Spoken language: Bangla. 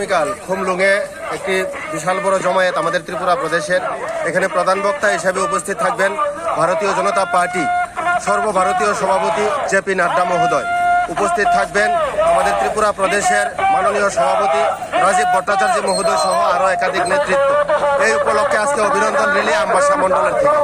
আগামীকাল খুমলুঙে একটি বিশাল বড় জমায়েত আমাদের ত্রিপুরা প্রদেশের। এখানে প্রধান বক্তা হিসেবে উপস্থিত থাকবেন ভারতীয় জনতা পার্টি সর্বভারতীয় সভাপতি জেপি নাড্ডা মহোদয়। উপস্থিত থাকবেন আমাদের ত্রিপুরা প্রদেশের মাননীয় সভাপতি রাজীব ভট্টাচার্য মহোদয় সহ আরও একাধিক নেতৃত্ব। এই উপলক্ষে আজকে অভিনন্দন রিলি আমবাসা মণ্ডলের থেকে।